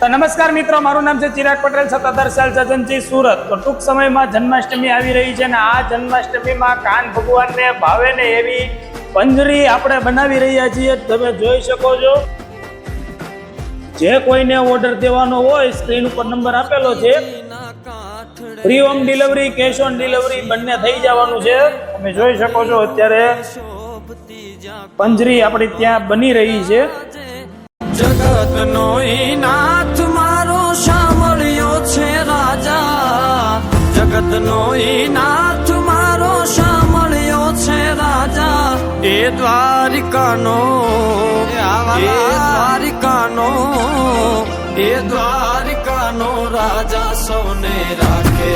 તો નમસ્કાર મિત્રો, મારું નામ છે ચિરાગ પટેલ, સત્તાધાર સેલ્સ એજન્સી સુરત। તો ટૂંક સમયમાં જન્માષ્ટમી આવી રહી છે અને આ જન્માષ્ટમીમાં કાન ભગવાનને ભાવે ને એવી પંજરી આપણે બનાવી રહ્યા છીએ। તમે જોઈ શકો છો, જે કોઈને ઓર્ડર દેવાનો હોય સ્ક્રીન ઉપર નંબર આપેલો છે, free home delivery, cash on delivery બંને થઈ જવાનું છે। તમે જોઈ શકો છો અત્યારે પંજરી આપણી ત્યાં બની રહી છે। જગત નો નાથ મારો સાંભળ્યો છે રાજા, જગત નો નાથ મારો સાંભળ્યો છે રાજા। એ દ્વારિકાનો રાજા સૌને રાખે